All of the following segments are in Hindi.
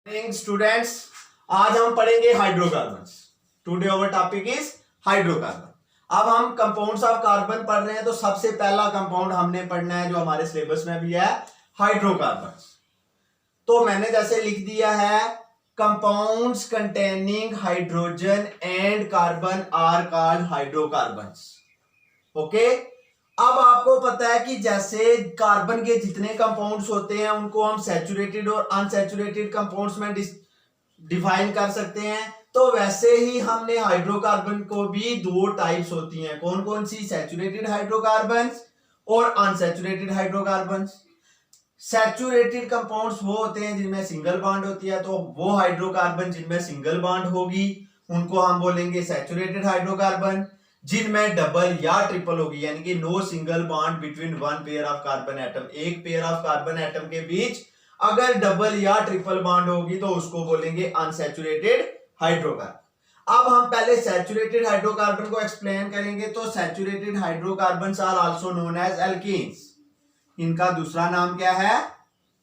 स्टूडेंट्स, आज हम पढ़ेंगे hydrocarbons. Today our topic is hydrocarbon. अब हम कंपाउंड्स ऑफ कार्बन पढ़ रहे हैं, तो सबसे पहला कंपाउंड हमने पढ़ना है जो हमारे सिलेबस में भी है, हाइड्रोकार्बन्स। तो मैंने जैसे लिख दिया है, compounds containing hydrogen and carbon are called hydrocarbons. Okay, अब आपको पता है कि जैसे कार्बन के जितने कंपाउंड्स होते हैं उनको हम सैचुरेटेड और अनसैचुरेटेड कंपाउंड्स में डिफाइन कर सकते हैं, तो वैसे ही हमने हाइड्रोकार्बन को भी दो टाइप्स होती हैं। कौन कौन सी? सैचुरेटेड हाइड्रोकार्बन्स और अनसैचुरेटेड हाइड्रोकार्बन्स। सैचुरेटेड कंपाउंड्स वो होते हैं जिनमें सिंगल बॉन्ड होती है, तो वो हाइड्रोकार्बन जिनमें सिंगल बॉन्ड होगी उनको हम बोलेंगे सैचुरेटेड हाइड्रोकार्बन। जिनमें डबल या ट्रिपल होगी, यानी कि no single bond between one pair of carbon atom, एक पेयर ऑफ कार्बन एटम के बीच अगर डबल या ट्रिपल बॉन्ड होगी तो उसको बोलेंगे अनसैचुरेटेड हाइड्रोकार्बन। अब हम पहले सैचुरेटेड हाइड्रोकार्बन को एक्सप्लेन करेंगे। तो saturated hydrocarbons are also known as alkanes. इनका दूसरा नाम क्या है?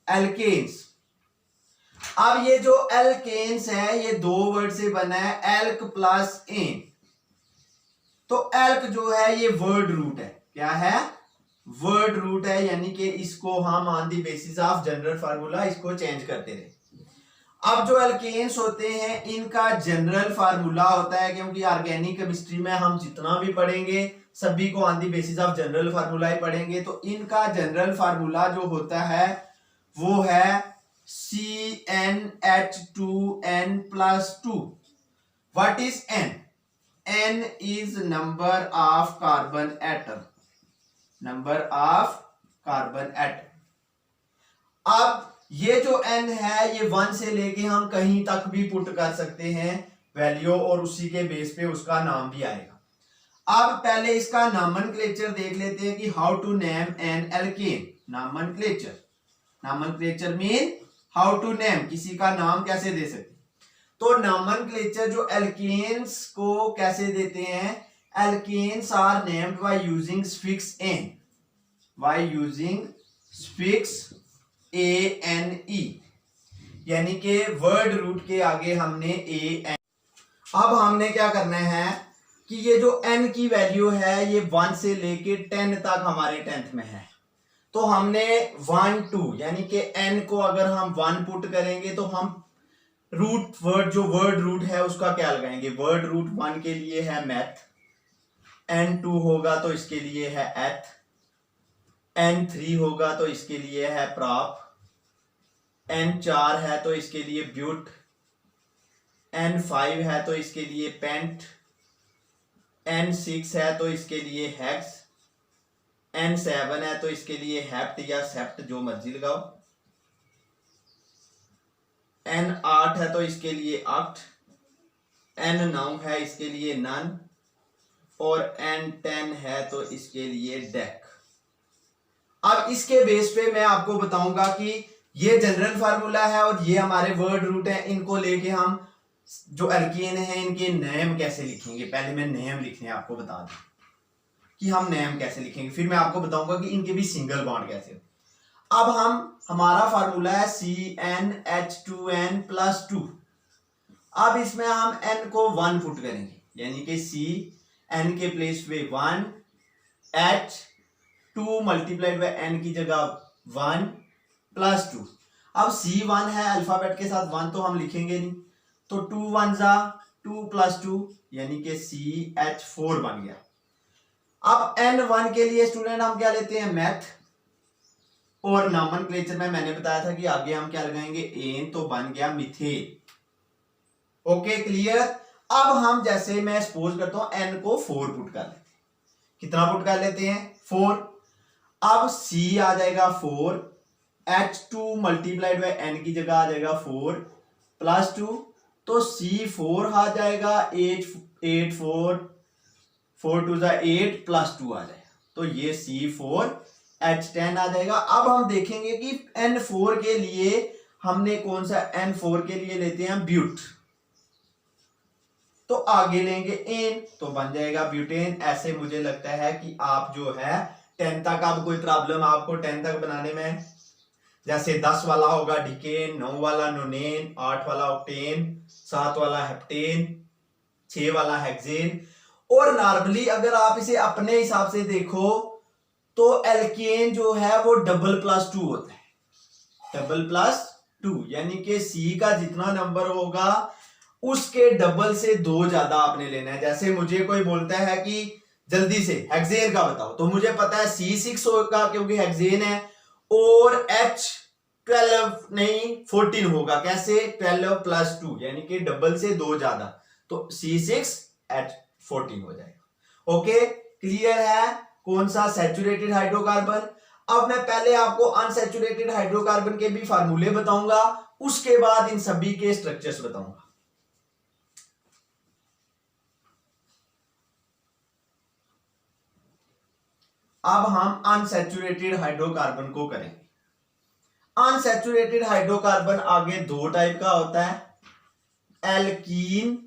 एल्केन्स। अब ये जो एल्केन्स है ये दो वर्ड से बना है, एल्क प्लस एन। तो एल्क जो है ये वर्ड रूट है। क्या है? वर्ड रूट है, यानी कि इसको हम on the basis of general formula इसको चेंज करते रहे। अब जो एल्केन्स होते हैं इनका जनरल फार्मूला होता है, क्योंकि ऑर्गेनिक केमिस्ट्री में हम जितना भी पढ़ेंगे सभी को on the basis of general formula ही पढ़ेंगे। तो इनका जनरल फार्मूला जो होता है वो है CnH2n+2। What is n? n is number of carbon atom, number of carbon atom। अब ये जो n है ये 1 से लेके हम कहीं तक भी पुट कर सकते हैं वैल्यू, और उसी के बेस पे उसका नाम भी आएगा। अब पहले इसका नॉमेनक्लेचर देख लेते हैं कि how to name an alkane. Nomenclature mean how to name, किसी का नाम कैसे दे सकते। तो नॉमेनक्लेचर जो एल्केन्स को कैसे देते हैं, alkanes are named by using suffix ane, by using suffix ANE, यानी कि वर्ड रूट के आगे हमने AN। अब हमने क्या करना है कि ये जो n की वैल्यू है ये 1 से लेके 10 तक हमारे 10th में है। तो हमने 1 2 यानी कि n को अगर हम 1 पुट करेंगे तो हम रूट वर्ड जो वर्ड रूट है उसका क्या लगाएंगे। वर्ड रूट 1 के लिए है मैथ, n2 होगा तो इसके लिए है एथ, n3 होगा तो इसके लिए है प्रॉप, n4 है तो इसके लिए ब्यूट, n5 है तो इसके लिए पेंट, n6 है तो इसके लिए हेक्स, n7 है तो इसके लिए हेप्ट या सेप्ट, जो मर्जी लगाओ, n8 है तो इसके लिए ऑक्ट, n9 है इसके लिए नन, और n10 है तो इसके लिए डेक। अब इसके बेस पे मैं आपको बताऊंगा कि ये जनरल फार्मूला है और ये हमारे वर्ड रूट है, इनको लेके हम जो एल्केन है इनके नेम कैसे लिखेंगे। पहले मैं नेम लिखने आपको बता दूं कि हम नेम कैसे लिखेंगे, फिर मैं आपको बताऊंगा कि इनके भी सिंगल बॉन्ड कैसे। अब हमारा फार्मूला है CnH2n+2। अब इसमें हम n को 1 पुट करेंगे, यानी कि n के प्लेस पे 1, H2 मल्टीप्लाइड बाय n की जगह 1 + 2। अब C1 है अल्फाबेट के साथ 1 तो हम लिखेंगे नहीं, तो 2 1 2 + 2 यानी कि CH4 बन गया। अब n1 के लिए स्टूडेंट हम क्या लेते हैं, मैथ, और नॉमेनक्लेचर में मैंने बताया था कि आगे हम क्या लगाएंगे, एन, तो बन गया मिथेन। Okay, clear. अब हम जैसे मैं सपोज करता हूं n को 4 पुट कर लेते हैं। कितना पुट कर लेते हैं? 4। अब C आ जाएगा 4, H2 मल्टीप्लाइड बाय n की जगह आ जाएगा 4 + 2, तो C4 आ जाएगा 8 4 4 2 8 + 2 आ जाएगा, तो ये C4 H10 आ जाएगा। अब हम देखेंगे कि N4 के लिए हमने कौन सा, N4 के लिए लेते हैं ब्यूट, तो आगे लेंगे एन, तो बन जाएगा ब्यूटेन। ऐसे मुझे लगता है कि आप जो है 10 तक, अब कोई प्रॉब्लम आपको 10 तक बनाने में जैसे 10 वाला होगा डिकेन, 9 वाला नोनेन, 8 वाला ऑक्टेन, 7 वाला हेप्टेन, 6 वाला हेक्सेन। और नॉर्मली अगर आप इसे अपने हिसाब से देखो तो एल्केन जो है वो डबल+2 होता है, डबल+2, यानी कि सी का जितना नंबर होगा उसके डबल से 2 ज्यादा आपने लेना है। जैसे मुझे कोई बोलता है कि जल्दी से हेक्सेन का बताओ, तो मुझे पता है C6 होगा क्योंकि हेक्सेन है, और H12 नहीं 14 होगा। कैसे? 12+2 यानी कि डबल से 2 ज्यादा, तो C6H14 हो जाएगा। ओके, क्लियर है कौन सा सैचुरेटेड हाइड्रोकार्बन। अब मैं पहले आपको अनसैचुरेटेड हाइड्रोकार्बन के भी फार्मूले बताऊंगा, उसके बाद इन सभी के स्ट्रक्चर्स बताऊंगा। अब हम अनसैचुरेटेड हाइड्रोकार्बन को करेंगे। अनसैचुरेटेड हाइड्रोकार्बन आगे 2 टाइप का होता है, एल्कीन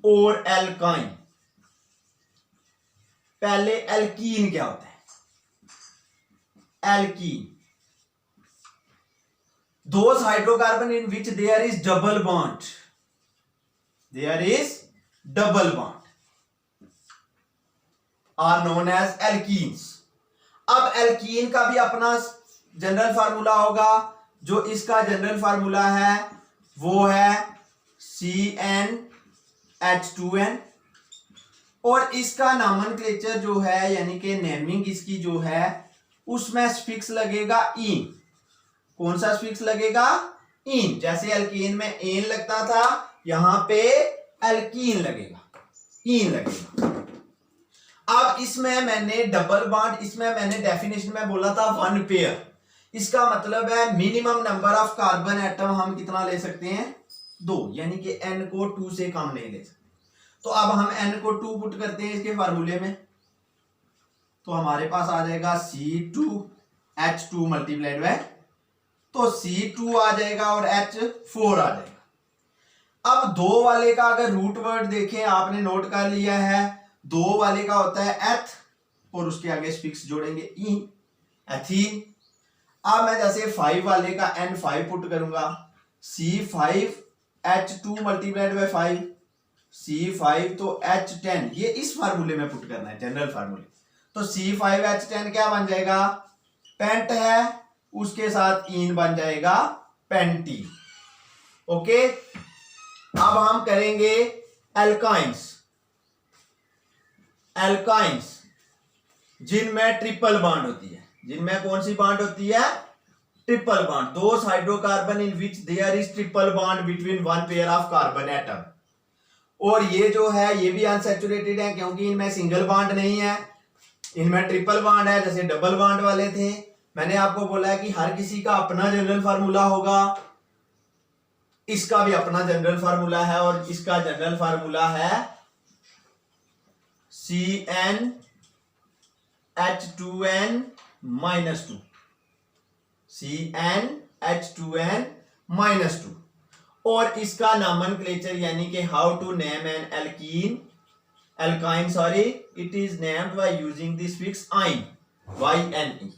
और एल्काइन। पहले एल्कीन क्या होता है? Alkene, those hydrocarbon in which there is double bond, are known as alkenes। अब एल्कीन का भी अपना जनरल फार्मूला होगा, जो इसका जनरल फार्मूला है वो है CnH2n, और इसका नॉमेनक्लेचर जो है यानी कि नेमिंग इसकी जो है उसमें स्फिक्स लगेगा इन। कौन सा स्फिक्स लगेगा? इन। जैसे एल्कीन में एन लगता था, यहां पे एल्कीन लगेगा, इन लगेगा। अब इसमें मैंने डबल बॉन्ड, इसमें मैंने डेफिनेशन में बोला था 1 पेयर। इसका मतलब है minimum number of carbon atom हम कितना ले सकते हैं? 2, यानी कि n को 2 से कम नहीं ले सकते। तो अब हम n को 2 पुट करते हैं इसके फार्मूले में, तो हमारे पास आ जाएगा C2H2 मल्टीप्लाइड बाय, तो C2 आ जाएगा और H4 आ जाएगा। अब 2 वाले का अगर रूट वर्ड देखें, आपने नोट कर लिया है, 2 वाले का होता है एथ और उसके आगे स्फिक्स जोड़ेंगे इन, एथीन। अब मैं जैसे 5 वाले का N5 पुट करूंगा, C5H2 मल्टीप्लाइड बाय 5, C5 तो H10, ये इस फार्मूले में पुट करना है, जनरल फार्मूले। तो C5H10 क्या बन जाएगा? पेंट है, उसके साथ इन बन जाएगा पेंटीन। ओके, अब हम करेंगे एल्काइंस। एल्काइंस जिनमें ट्रिपल बॉन्ड होती है, जिनमें कौन सी बॉन्ड होती है? Triple bond. Those hydrocarbon in which there is triple bond between 1 pair of carbon atom. और ये जो है ये भी अनसैचुरेटेड है क्योंकि इनमें सिंगल बॉन्ड नहीं है, इनमें ट्रिपल बॉन्ड है, जैसे डबल बॉन्ड वाले थे। मैंने आपको बोला है कि हर किसी का अपना जनरल फार्मूला होगा, इसका भी अपना जनरल फार्मूला है, और इसका जनरल फार्मूला है CnH2n-2, CnH2n-2, और इसका नॉमेनक्लेचर यानी कि how to name an alkyne sorry, it is named by using suffix yne, YNE।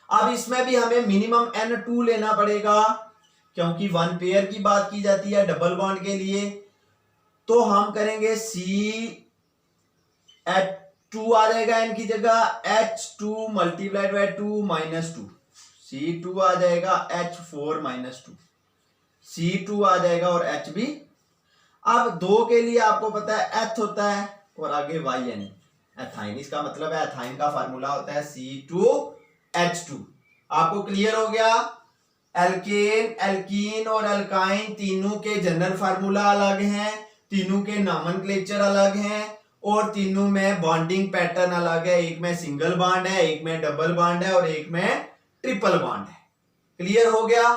अब इसमें भी हमें मिनिमम N2 लेना पड़ेगा क्योंकि 1 पेयर की बात की जाती है डबल बॉन्ड के लिए। तो हम करेंगे CH2 आ जाएगा N की जगह, H2 मल्टीप्लाइड बाय 2 -2, C2 आ जाएगा H4 -2, C2 आ जाएगा और H भी। अब 2 के लिए आपको पता है एथ होता है और आगे YN, एथाइन। इसका मतलब है एथाइन का फार्मूला होता है C2H2। आपको क्लियर हो गया? एल्केन, एल्कीन और एल्काइन तीनों के जनरल फार्मूला अलग हैं, तीनों के नॉमेनक्लेचर अलग हैं, और तीनों में बॉन्डिंग पैटर्न अलग है। एक में सिंगल बॉन्ड है, एक में डबल बॉन्ड है और एक में ट्रिपल बॉन्ड है। क्लियर हो गया?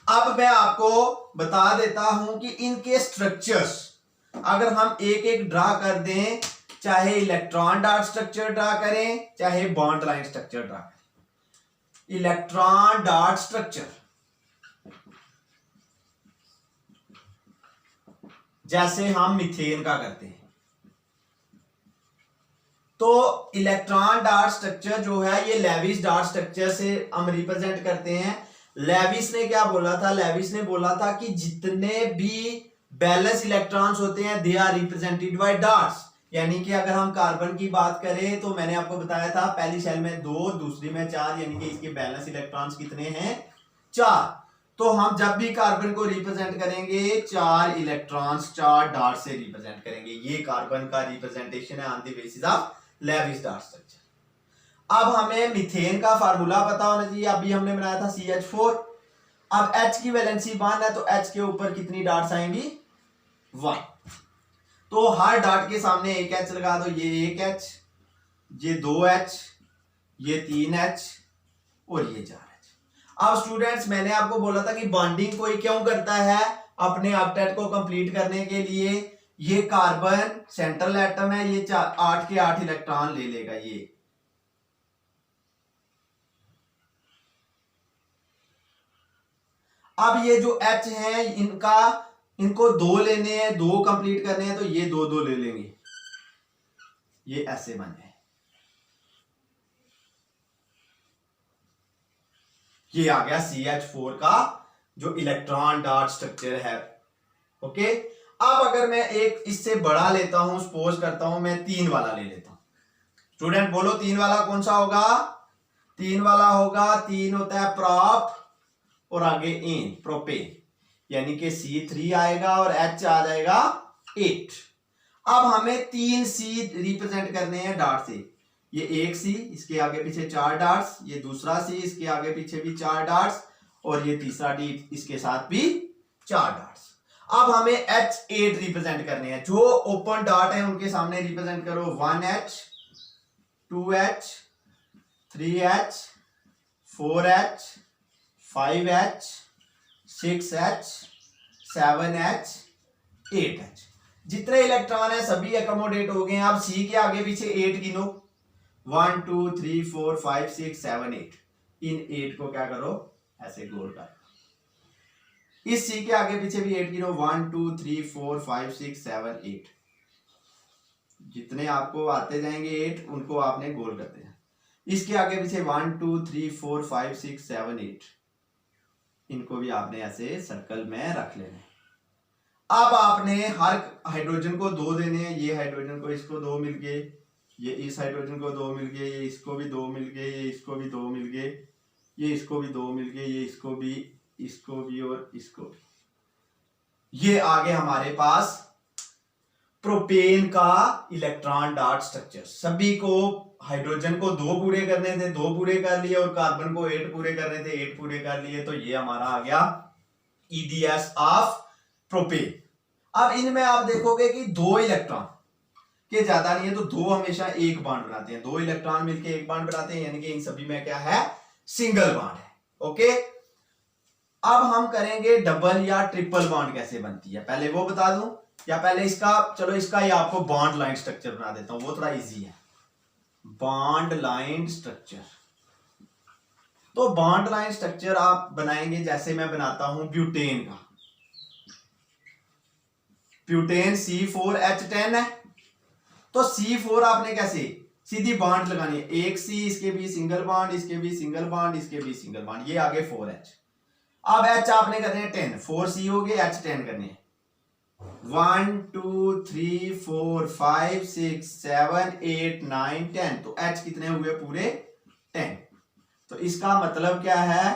अब मैं आपको बता देता हूं कि इनके स्ट्रक्चर्स अगर हम एक एक ड्रा कर दें, चाहे इलेक्ट्रॉन डॉट स्ट्रक्चर ड्रा करें चाहे बॉन्ड लाइन स्ट्रक्चर ड्रा करें। इलेक्ट्रॉन डॉट स्ट्रक्चर, जैसे हम मीथेन का करते हैं, तो इलेक्ट्रॉन डार्ट स्ट्रक्चर जो है ये लेविस डार्ट स्ट्रक्चर से हम रिप्रेजेंट करते हैं। लेविस ने क्या बोला था? लेविस ने बोला था कि जितने भी बैलेंस इलेक्ट्रॉन्स होते हैं they are represented by dots. यानी कि अगर हम कार्बन की बात करें तो मैंने आपको बताया था पहली शेल में 2, दूसरी में 4, यानी कि इसके बैलेंस इलेक्ट्रॉन्स कितने हैं? 4। तो हम जब भी कार्बन को रिप्रेजेंट करेंगे 4 इलेक्ट्रॉन्स 4 डार्ट से रिप्रेजेंट करेंगे। ये कार्बन का रिप्रेजेंटेशन है on the basis of Lewis डार्ट स्ट्रक्चर। अब हमें मीथेन का फार्मूला पता होना चाहिए। अभी हमने बनाया था CH4। अब H की वैलेंसी 1 है तो H के ऊपर कितनी डार्ट्स आएंगी? 1। तो हर डार्ट के सामने एक H लगा दो। ये 1H, ये 2H, ये 3H और ये 4H। अब स्टूडेंट्स मैंने आपको बोला था कि बॉन्डिंग कोई क्यों करता है? अपने ऑक्टेट को कंप्लीट करने के लिए। ये कार्बन सेंट्रल एटम है, ये 8 के 8 इलेक्ट्रॉन ले लेगा। ये अब ये जो H है इनको 2 लेने हैं, 2 कंप्लीट करने हैं, तो ये 2 ले लेंगे। ये ऐसे बन जाए। ये आ गया CH4 का जो इलेक्ट्रॉन डार्ट स्ट्रक्चर है। ओके, अब अगर मैं एक इससे बड़ा लेता हूं, सपोज करता हूं मैं 3 वाला ले लेता हूं। स्टूडेंट बोलो 3 वाला कौन सा होगा? 3 वाला होगा, 3 होता है प्रॉप और आगे एन, प्रोपेन, यानी कि C3 आएगा और H आ जाएगा 8। अब हमें 3 C रिप्रेजेंट करने हैं डार्ट से। ये एक C, इसके आगे पीछे 4 डार्ट्स, ये दूसरा C, इसके आगे पीछे भी 4 डार्ट्स, और ये तीसरा D, इसके साथ भी 4 डार्ट्स। अब हमें H8 रिप्रेजेंट करने हैं। जो ओपन डार्ट है उनके सामने रिप्रेजेंट करो। 1H, 2H, 3H, 4H, 5H, 6H, 7H, 8H। जितने इलेक्ट्रॉन है सभी एकोमोडेट हो गए हैं। अब C के आगे पीछे 8 गिनो। 1 2 3 4 5 6 7 8। इन 8 को क्या करो? ऐसे गोल कर। इस C के आगे पीछे भी 8 गिनो। 1 2 3 4 5 6 7 8। जितने आपको आते जाएंगे 8 उनको आपने गोल करते हैं। इसके आगे पीछे 1 2 3 4 5 6 7 8। इनको भी आपने ऐसे सर्कल में रख लेना है। अब आपने हर हाइड्रोजन को 2 देने हैं। ये हाइड्रोजन को इसको 2 मिल गए, ये इस हाइड्रोजन को 2 मिल गए, ये इसको भी 2 मिल गए, ये इसको भी 2 मिल गए, ये इसको भी 2 मिल गए, ये इसको भी और इसको भी। ये आगे हमारे पास प्रोपेन का इलेक्ट्रॉन डार्ट स्ट्रक्चर। सभी को हाइड्रोजन को 2 पूरे करने थे, 2 पूरे कर लिए, और कार्बन को 8 पूरे करने थे, 8 पूरे कर लिए। तो ये हमारा आ गया EDS ऑफ प्रोपेन। अब इनमें आप देखोगे कि 2 इलेक्ट्रॉन के ज्यादा नहीं है, तो 2 हमेशा एक बॉन्ड बनाते हैं। 2 इलेक्ट्रॉन मिलके एक बॉन्ड बनाते हैं, यानी कि इन सभी में क्या है? सिंगल बॉन्ड है। ओके, अब हम करेंगे डबल या ट्रिपल बॉन्ड कैसे बनती है, पहले वो बता दूं या पहले इसका? चलो इसका ही आपको बॉन्ड लाइन स्ट्रक्चर बना देता हूं, वो थोड़ा इजी है। बॉन्ड लाइन स्ट्रक्चर, तो बॉन्ड लाइन स्ट्रक्चर आप बनाएंगे जैसे मैं बनाता हूं ब्यूटेन का। ब्यूटेन C4H10 है, तो C4 आपने कैसे सीधी बॉन्ड लगानी है। एक C, इसके भी सिंगल बॉन्ड, इसके भी सिंगल बॉन्ड, इसके भी सिंगल बॉन्ड, ये आगे 4H। अब H आपने करने हैं 10, 4C हो गए, H 10 करने हैं। 1 2 3 4 5 6 7 8 9 10, तो H कितने हुए? पूरे 10। तो इसका मतलब क्या है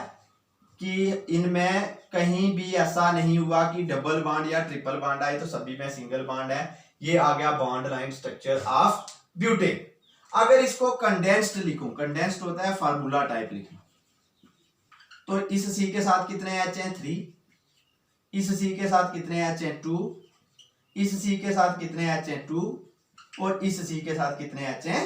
कि इनमें कहीं भी ऐसा नहीं हुआ कि डबल बॉन्ड या ट्रिपल बॉन्ड आए, तो सभी में सिंगल बॉन्ड है। ये आ गया bond line structure of butane. अगर इसको कंडेंस्ड लिखूं, कंडेंस्ड होता है फार्मूला टाइप लिखूं, तो इस C के साथ कितने H हैं? 3। इस C के साथ कितने H हैं? 2। इस C के साथ कितने H हैं? 2। और इस C के साथ कितने H हैं?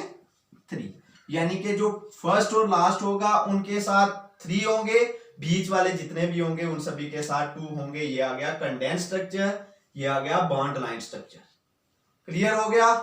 3। यानी कि जो फर्स्ट और लास्ट होगा उनके साथ 3 होंगे, बीच वाले जितने भी होंगे उन सभी के साथ 2 होंगे। ये आ गया कंडेंस्ड स्ट्रक्चर, ये आ गया बॉन्ड लाइन स्ट्रक्चर। क्लियर हो गया?